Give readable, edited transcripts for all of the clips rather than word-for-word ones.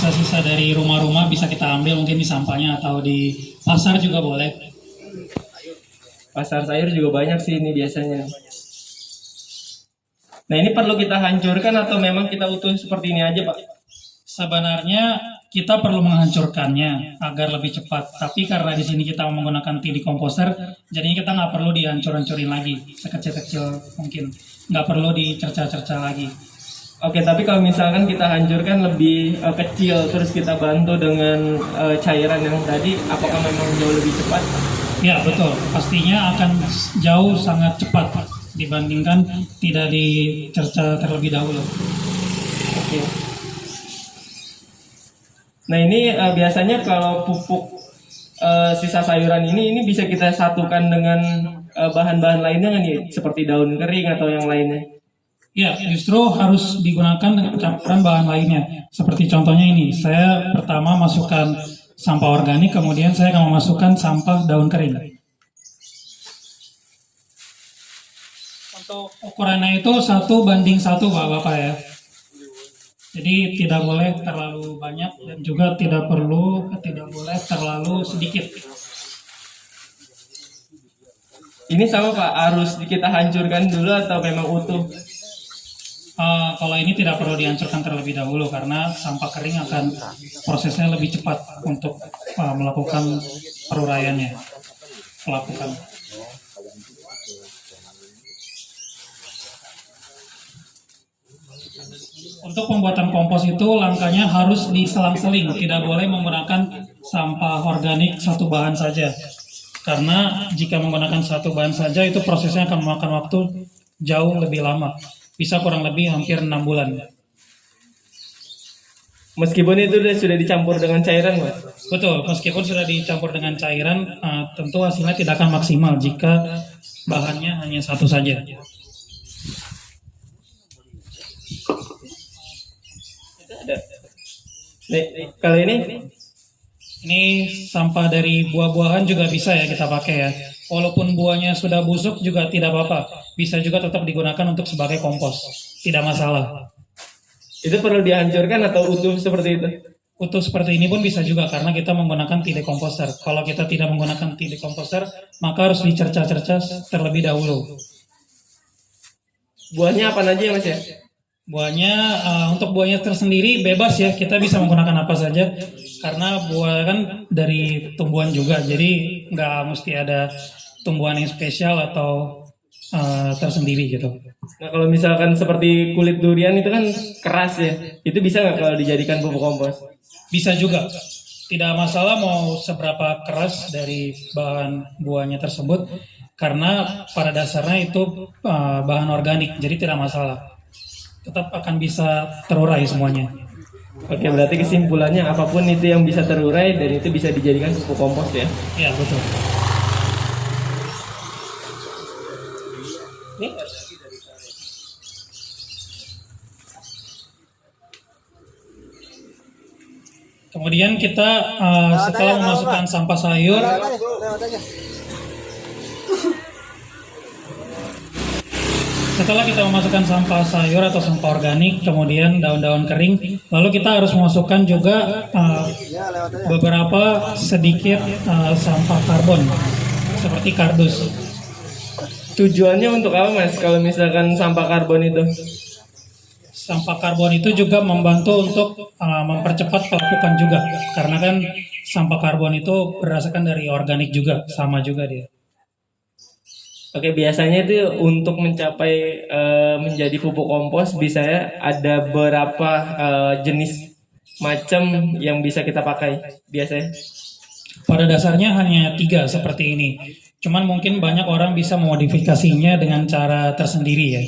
sisa-sisa dari rumah-rumah bisa kita ambil mungkin di sampahnya atau di pasar juga boleh. Pasar sayur juga banyak sih ini biasanya. Nah ini perlu kita hancurkan atau memang kita utuh seperti ini aja Pak? Sebenarnya kita perlu menghancurkannya agar lebih cepat. Tapi karena di sini kita menggunakan tili komposter, jadinya kita nggak perlu dihancur-hancurin lagi sekecil-kecil mungkin. Nggak perlu dicerca-cerca lagi. Oke, tapi kalau misalkan kita hancurkan lebih kecil, terus kita bantu dengan cairan yang tadi, apakah memang jauh lebih cepat? Ya betul, pastinya akan jauh sangat cepat dibandingkan tidak dicerca terlebih dahulu. Oke. Nah ini biasanya kalau pupuk sisa sayuran ini bisa kita satukan dengan bahan-bahan lainnya kan ya, seperti daun kering atau yang lainnya. Ya, justru harus digunakan dengan campuran bahan lainnya. Seperti contohnya ini, saya pertama masukkan sampah organik, kemudian saya akan memasukkan sampah daun kering. Untuk ukurannya itu 1:1 Bapak-Bapak ya. Jadi tidak boleh terlalu banyak dan juga tidak boleh terlalu sedikit. Ini sama Pak, harus kita hancurkan dulu atau memang utuh? Kalau ini tidak perlu dihancurkan terlebih dahulu karena sampah kering akan prosesnya lebih cepat untuk melakukan peruraiannya. Untuk pembuatan kompos itu langkahnya harus diselang-seling, tidak boleh menggunakan sampah organik satu bahan saja. Karena jika menggunakan satu bahan saja itu prosesnya akan memakan waktu jauh lebih lama. Bisa kurang lebih hampir 6 bulan. Meskipun itu sudah dicampur dengan cairan Mas? Betul, meskipun sudah dicampur dengan cairan, tentu hasilnya tidak akan maksimal jika bahannya hanya satu saja. Nih, kalau ini sampah dari buah-buahan juga bisa ya kita pakai ya. Walaupun buahnya sudah busuk juga tidak apa-apa. Bisa juga tetap digunakan untuk sebagai kompos. Tidak masalah. itu perlu dihancurkan atau utuh seperti itu? Utuh seperti ini pun bisa juga karena kita menggunakan tili komposter. Kalau kita tidak menggunakan tili komposter, maka harus dicerca-cerca terlebih dahulu. Buahnya apa aja ya Mas ya? Buahnya untuk buahnya tersendiri bebas ya, kita bisa menggunakan apa saja karena buah kan dari tumbuhan juga, jadi nggak mesti ada tumbuhan yang spesial atau tersendiri gitu. Nah kalau misalkan seperti kulit durian itu kan keras ya, itu bisa nggak kalau dijadikan pupuk kompos? Bisa juga, tidak masalah mau seberapa keras dari bahan buahnya tersebut karena pada dasarnya itu bahan organik, jadi tidak masalah. Tetap akan bisa terurai semuanya. Oke, berarti kesimpulannya apapun itu yang bisa terurai dan itu bisa dijadikan pupuk kompos ya? Iya, betul. Kemudian kita setelah memasukkan sampah sayur, setelah kita memasukkan sampah sayur atau sampah organik, kemudian daun-daun kering, lalu kita harus memasukkan juga beberapa sedikit sampah karbon, seperti kardus. Tujuannya untuk apa Mas kalau misalkan sampah karbon itu? Sampah karbon itu juga membantu untuk mempercepat pelapukan juga, karena kan sampah karbon itu berdasarkan dari organik juga, sama juga dia. Oke, biasanya itu untuk mencapai menjadi pupuk kompos bisa ya ada berapa jenis macam yang bisa kita pakai biasanya? Pada dasarnya hanya 3 seperti ini. Cuman mungkin banyak orang bisa memodifikasinya dengan cara tersendiri ya.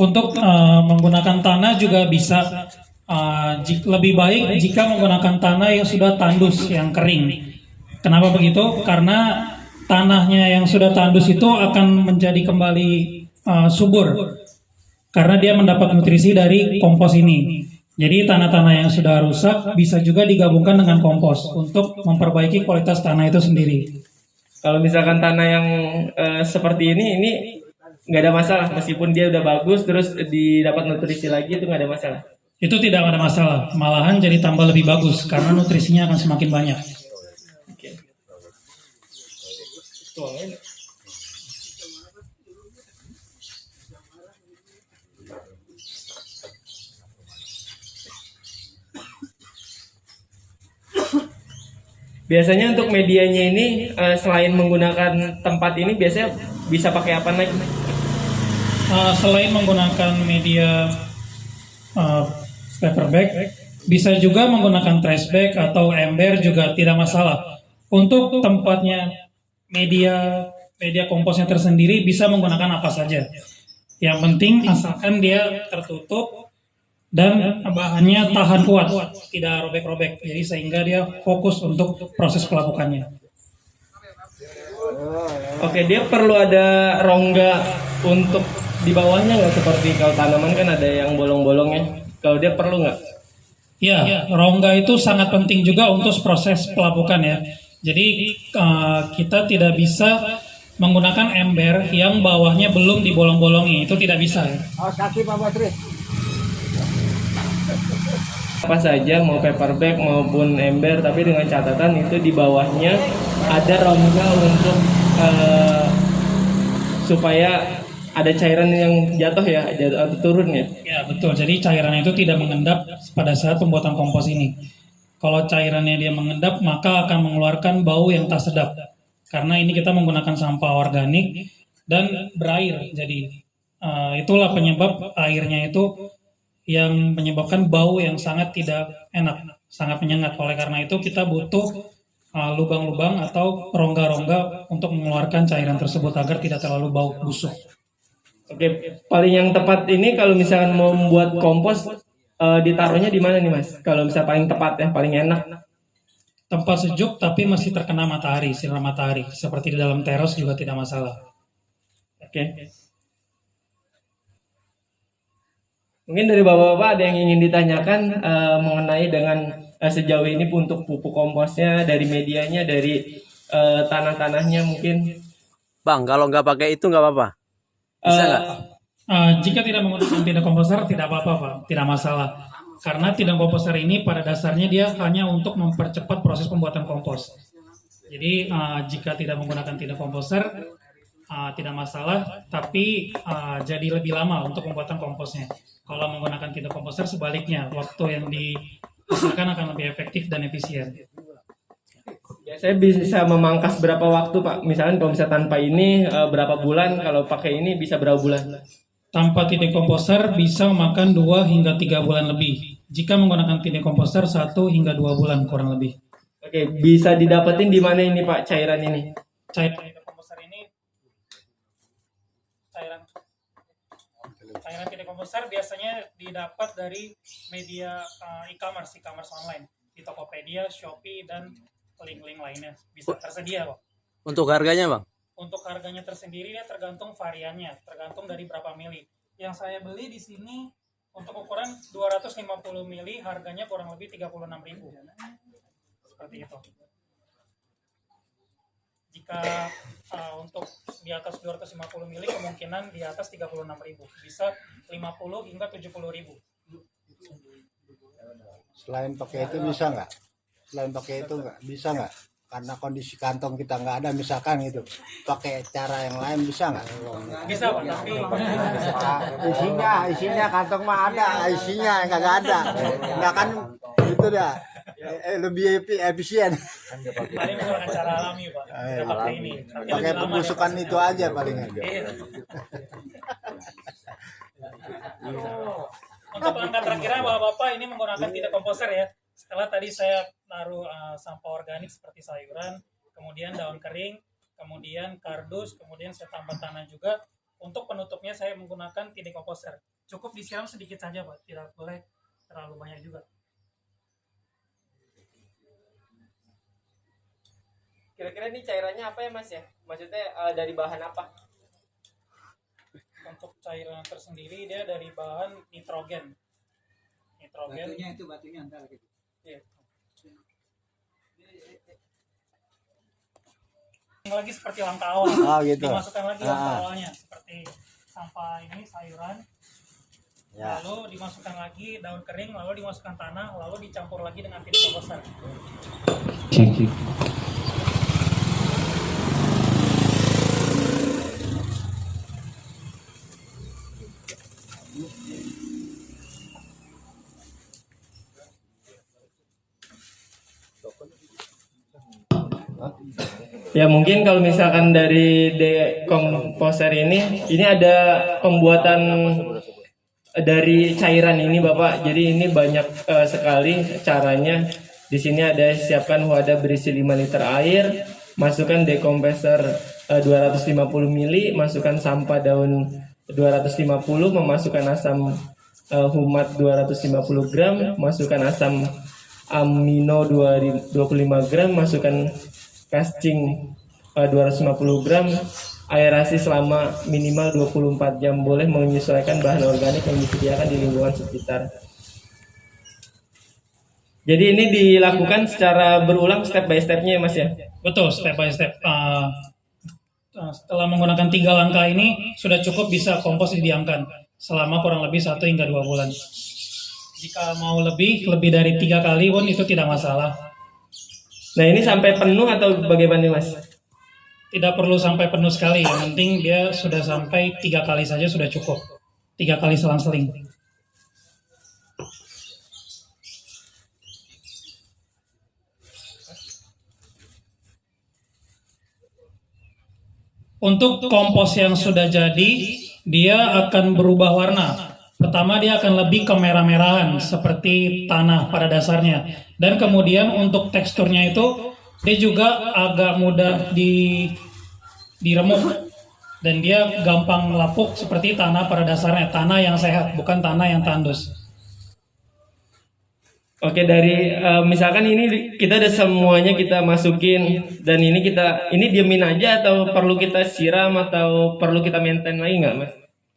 Untuk menggunakan tanah juga bisa. Lebih baik jika menggunakan tanah yang sudah tandus, yang kering. Kenapa begitu? Karena tanahnya yang sudah tandus itu akan menjadi kembali subur karena dia mendapat nutrisi dari kompos ini. Jadi tanah-tanah yang sudah rusak bisa juga digabungkan dengan kompos untuk memperbaiki kualitas tanah itu sendiri. Kalau misalkan tanah yang seperti ini nggak ada masalah, meskipun dia udah bagus terus didapat nutrisi lagi itu nggak ada masalah. Itu tidak ada masalah, malahan jadi tambah lebih bagus karena nutrisinya akan semakin banyak. Oke. Tuangin. Biasanya untuk medianya ini selain menggunakan tempat ini biasanya bisa pakai apa lagi? Selain menggunakan media paper bag, bisa juga menggunakan trash bag atau ember juga tidak masalah. Untuk tempatnya media komposnya tersendiri bisa menggunakan apa saja. Yang penting asalkan dia tertutup dan bahannya tahan kuat, tidak robek-robek. Jadi sehingga dia fokus untuk proses pelapukannya. Oke, dia perlu ada rongga untuk di bawahnya nggak, seperti kalau tanaman kan ada yang bolong-bolongnya. Kalau dia perlu nggak? Ya, rongga itu sangat penting juga untuk proses pelapukan ya. Jadi kita tidak bisa menggunakan ember yang bawahnya belum dibolong-bolongi, itu tidak bisa ya. Apa saja, mau paper bag maupun ember, tapi dengan catatan itu di bawahnya ada rongga untuk supaya ada cairan yang jatuh atau turun ya. Ya betul, jadi cairannya itu tidak mengendap pada saat pembuatan kompos ini. Kalau cairannya dia mengendap, maka akan mengeluarkan bau yang tak sedap. Karena ini kita menggunakan sampah organik dan berair, jadi itulah penyebab airnya itu yang menyebabkan bau yang sangat tidak enak, sangat menyengat. Oleh karena itu kita butuh lubang-lubang atau rongga-rongga untuk mengeluarkan cairan tersebut agar tidak terlalu bau busuk. Oke, paling yang tepat ini kalau misalkan mau membuat kompos ditaruhnya di mana nih Mas? Kalau misalnya paling tepat ya, paling enak. Tempat sejuk tapi masih terkena matahari, sinar matahari. Seperti di dalam teras juga tidak masalah. Oke. Mungkin dari bapak-bapak ada yang ingin ditanyakan mengenai dengan sejauh ini untuk pupuk komposnya, dari medianya, dari tanah-tanahnya mungkin. Bang, kalau nggak pakai itu nggak apa-apa. Bisa nggak? Jika tidak menggunakan tidak komposter tidak apa-apa Pak, tidak masalah. Karena tidak komposter ini pada dasarnya dia hanya untuk mempercepat proses pembuatan kompos. Jadi jika tidak menggunakan tidak komposter tidak masalah, tapi jadi lebih lama untuk pembuatan komposnya. Kalau menggunakan tidak komposter sebaliknya, waktu yang dihasilkan akan lebih efektif dan efisien. Biasanya bisa memangkas berapa waktu Pak? Misalkan kalau misalnya tanpa ini berapa bulan, kalau pakai ini bisa berapa bulan? Tanpa tidak komposter bisa memakan 2 hingga 3 bulan lebih. Jika menggunakan tidak komposter 1 hingga 2 bulan kurang lebih. Oke, bisa didapetin di mana ini Pak cairan ini? Cairan tidak komposter ini cairan tidak komposter biasanya didapat dari media e-commerce online di Tokopedia, Shopee dan link-link lainnya bisa tersedia Pak. Untuk harganya, Bang? Untuk harganya tersendiri dia tergantung variannya, tergantung dari berapa mili. Yang saya beli di sini untuk ukuran 250 mili harganya kurang lebih 36.000. Seperti itu. Jika untuk di atas 250 mili kemungkinan di atas 36.000, bisa 50 hingga 70.000. Selain pakai itu bisa nggak? Selain pakai itu nggak bisa nggak? Karena kondisi kantong kita nggak ada, misalkan gitu, pakai cara yang lain bisa nggak? Bisa Pak, tapi isinya kantong mah ada, isinya nggak ada, nggak kan itu dah lebih efisien. paling menggunakan cara alami Pak, tidak pakai ini. Pakai pembusukan itu aja paling aja. Untuk langkah terakhirnya Bapak-Bapak ini menggunakan tidak komposter ya. Setelah tadi saya taruh sampah organik seperti sayuran, kemudian daun kering, kemudian kardus, kemudian saya tambah tanah juga. Untuk penutupnya saya menggunakan tidak komposter. Cukup disiram sedikit saja Pak, tidak boleh terlalu banyak juga. Kira-kira ini cairannya apa ya Mas ya? Maksudnya dari bahan apa? Untuk cairan tersendiri dia dari bahan nitrogen. Nitrogen. Itu batunya entar gitu. Iya. Yang lagi seperti langkah awal. Oh, gitu. Dimasukkan lagi langkah Ah. awalnya seperti sampah ini sayuran. Ya. Lalu dimasukkan lagi daun kering, lalu dimasukkan tanah, lalu dicampur lagi dengan tidak komposter. Ya mungkin kalau misalkan dari dekomposer ini ada pembuatan dari cairan ini Bapak. Jadi ini banyak sekali caranya. Di sini ada siapkan wadah berisi 5 liter air, masukkan dekomposer 250 ml, masukkan sampah daun 250, memasukkan asam humat 250 gram, masukkan asam amino 25 gram, masukkan casing 250 gram, aerasi selama minimal 24 jam, boleh menyesuaikan bahan organik yang disediakan di lingkungan sekitar. Jadi ini dilakukan secara berulang step by stepnya ya Mas ya? Betul, step by step. Setelah menggunakan 3 langkah ini sudah cukup bisa kompos didiamkan selama kurang lebih 1 hingga 2 bulan. Jika mau lebih dari 3 kali pun itu tidak masalah. Nah ini sampai penuh atau bagaimana Mas? Tidak perlu sampai penuh sekali, yang penting dia sudah sampai 3 kali saja sudah cukup. 3 kali selang-seling. Untuk kompos yang sudah jadi, dia akan berubah warna. Pertama dia akan lebih kemerah-merahan seperti tanah pada dasarnya. Dan kemudian untuk teksturnya itu dia juga agak mudah diremuk. Dan dia gampang lapuk seperti tanah pada dasarnya. Tanah yang sehat, bukan tanah yang tandus. Oke, dari misalkan ini kita udah semuanya kita masukin dan ini diemin aja atau perlu kita siram atau perlu kita maintain lagi nggak Mas?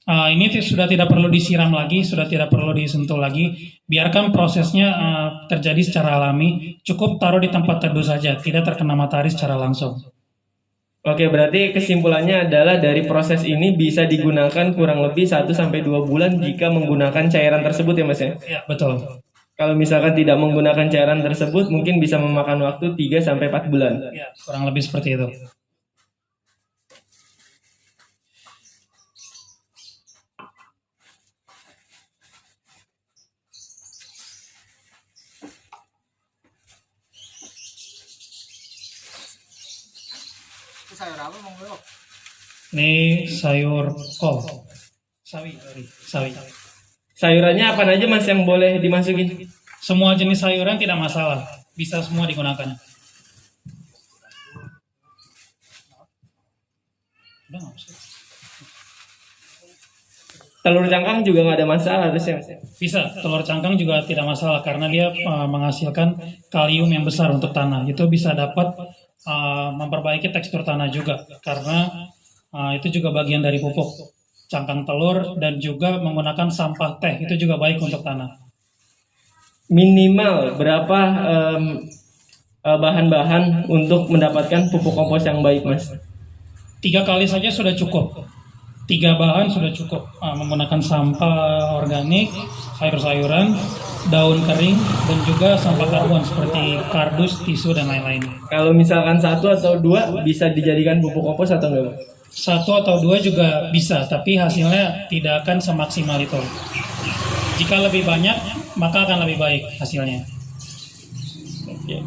Ini sudah tidak perlu disiram lagi, sudah tidak perlu disentuh lagi. Biarkan prosesnya terjadi secara alami. Cukup taruh di tempat teduh saja, tidak terkena matahari secara langsung. Oke, berarti kesimpulannya adalah dari proses ini bisa digunakan kurang lebih 1-2 bulan jika menggunakan cairan tersebut ya Mas ya? Ya, betul. Kalau misalkan tidak menggunakan cairan tersebut mungkin bisa memakan waktu 3-4 bulan. Ya, kurang lebih seperti itu. Itu sayur apa Bang Leo? Ini sayur kol. Sawi. Sayurannya apa aja Mas yang boleh dimasukin? Semua jenis sayuran tidak masalah. Bisa semua digunakan. Udah nggak usah. Telur cangkang juga nggak ada masalah harusnya Mas. Bisa, telur cangkang juga tidak masalah karena dia menghasilkan kalium yang besar untuk tanah. Itu bisa dapat memperbaiki tekstur tanah juga karena itu juga bagian dari pupuk. Cangkang telur dan juga menggunakan sampah teh itu juga baik untuk tanah. Minimal berapa bahan-bahan untuk mendapatkan pupuk kompos yang baik Mas? 3 kali saja sudah cukup. 3 bahan sudah cukup. Menggunakan sampah organik, sayur-sayuran, daun kering, dan juga sampah karbon seperti kardus, tisu, dan lain-lain. Kalau misalkan 1 atau 2 bisa dijadikan pupuk kompos atau enggak? 1 atau 2 juga bisa, tapi hasilnya tidak akan semaksimal itu. Jika lebih banyak, maka akan lebih baik hasilnya. Oke.